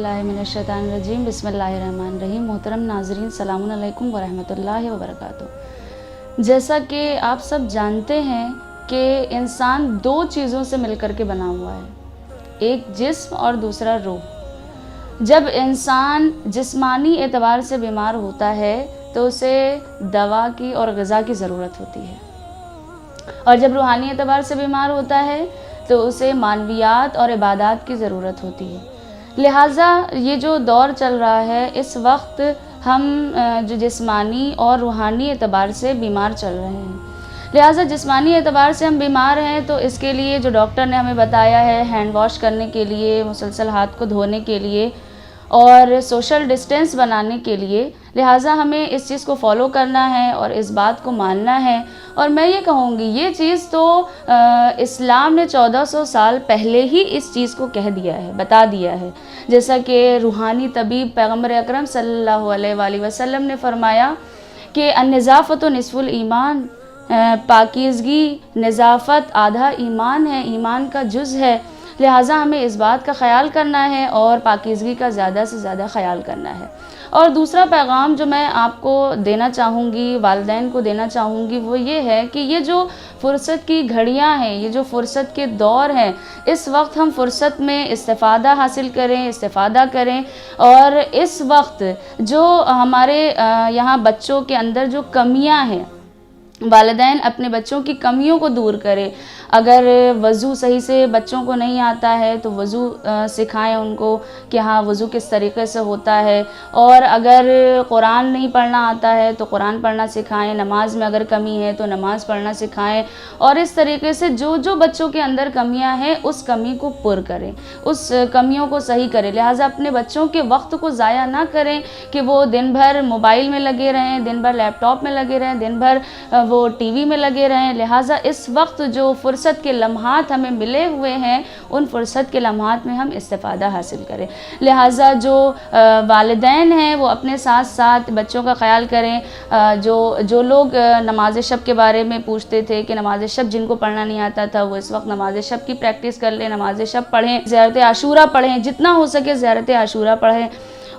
औज़ुबिल्लाहिमिनश्शैतानिर्रजीम बिस्मिल्लाहिर्रहमानिर्रहीम। मोहतरम नाज़रीन, सलामुन अलैकुम वरहमतुल्लाहि वबरकातुहू। जैसा कि आप सब जानते हैं कि इंसान दो चीज़ों से मिलकर के बना हुआ है, एक जिस्म और दूसरा रूह। जब इंसान जिस्मानी एतबार से बीमार होता है तो उसे दवा की और ग़िज़ा की ज़रूरत होती है, और जब रूहानी एतबार से बीमार होता है तो उसे मानवियात और इबादत की ज़रूरत होती है। लिहाजा ये जो दौर चल रहा है, इस वक्त हम जो जिस्मानी और रूहानी एतबार से बीमार चल रहे हैं। लिहाजा जिस्मानी एतबार से हम बीमार हैं तो इसके लिए जो डॉक्टर ने हमें बताया है, हैंड वॉश करने के लिए, मुसलसल हाथ को धोने के लिए और सोशल डिस्टेंस बनाने के लिए, लिहाजा हमें इस चीज़ को फॉलो करना है और इस बात को मानना है। और मैं ये कहूँगी, ये चीज़ तो इस्लाम ने 1400 साल पहले ही इस चीज़ को कह दिया है, बता दिया है। जैसा कि रूहानी तबीब पैगम्बर अकरम सल्लल्लाहु अलैहि वसल्लम ने फरमाया कि अन्नज़ाफ़तु निस्फ़ुल ईमान, पाकीज़गी नज़ाफ़त आधा ईमान है, ईमान का जुज़ है। लिहाजा हमें इस बात का ख़याल करना है और पाकीज़गी का ज़्यादा से ज़्यादा ख़याल करना है। और दूसरा पैगाम जो मैं आपको देना चाहूँगी, वालिदैन को देना चाहूँगी, वो ये है कि ये जो फ़ुर्सत की घड़ियाँ हैं, ये जो फ़ुर्सत के दौर हैं, इस वक्त हम फ़ुर्सत में इस्तिफ़ादा हासिल करें, इस्तिफ़ादा करें। और इस वक्त जो हमारे यहाँ बच्चों के अंदर जो कमियाँ हैं, वालिदैन अपने बच्चों की कमियों को दूर करें। अगर वज़ू सही से बच्चों को नहीं आता है तो वज़ू सिखाएं उनको कि हाँ, वज़ू किस तरीक़े से होता है। और अगर कुरान नहीं पढ़ना आता है तो कुरान पढ़ना सिखाएं। नमाज में अगर कमी है तो नमाज़ पढ़ना सिखाएं। और इस तरीके से जो जो बच्चों के अंदर कमियां हैं, उस कमी को पुर करें, उस कमियों को सही करें। लिहाजा अपने बच्चों के वक्त को ज़ाया ना करें कि वो दिन भर मोबाइल में लगे रहें, दिन भर लैपटॉप में लगे रहें, दिन भर वो टीवी में लगे रहें। लिहाजा इस वक्त जो फ़ुर्सत के लम्हात हमें मिले हुए हैं, उन फ़ुर्सत के लम्हात में हम इस्तिफ़ादा हासिल करें। लिहाजा जो वालिदैन हैं वो अपने साथ साथ बच्चों का ख़याल करें। जो लोग नमाज शब के बारे में पूछते थे कि नमाज शब जिनको पढ़ना नहीं आता था, वो इस वक्त नमाज शब की प्रैक्टिस कर लें, नमाज शब पढ़ें, ज़ियारत आशूरा पढ़ें, जितना हो सके ज़ियारत आशूरा पढ़ें।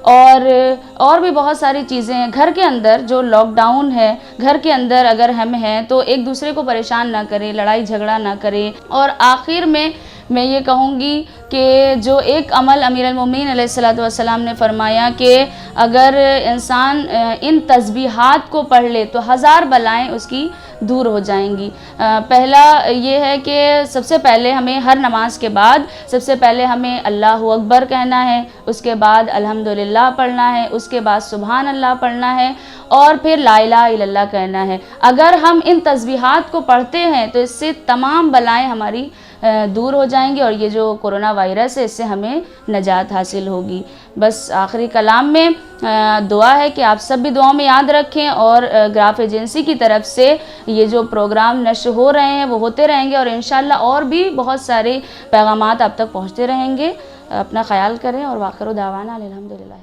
और भी बहुत सारी चीज़ें हैं। घर के अंदर जो लॉकडाउन है, घर के अंदर अगर हम हैं तो एक दूसरे को परेशान ना करें, लड़ाई झगड़ा ना करें। और आखिर में मैं ये कहूँगी कि जो एक अमल अमीरुल मोमिनीन अलैहिस्सलातु वस्सलाम ने फरमाया कि अगर इंसान इन तस्बीहात को पढ़ ले तो 1000 बलाएँ उसकी दूर हो जाएंगी। पहला ये है कि सबसे पहले हमें हर नमाज के बाद सबसे पहले हमें अल्लाहु अकबर कहना है, उसके बाद अल्हम्दुलिल्लाह पढ़ना है, उसके बाद सुभान अल्लाह पढ़ना है और फिर ला इलाहा इल्लल्लाह कहना है। अगर हम इन तस्बीहात को पढ़ते हैं तो इससे तमाम बलाएँ हमारी दूर हो जाएंगी और ये जो कोरोना वायरस है, इससे हमें नजात हासिल होगी। बस आखिरी कलाम में दुआ है कि आप सब भी दुआओं में याद रखें। और ग्राफ एजेंसी की तरफ से ये जो प्रोग्राम नश्र हो रहे हैं वो होते रहेंगे और इंशाअल्लाह और भी बहुत सारे पैगामात आप तक पहुँचते रहेंगे। अपना ख्याल करें और वाखिर दावाना अल्हम्दुलिल्लाह।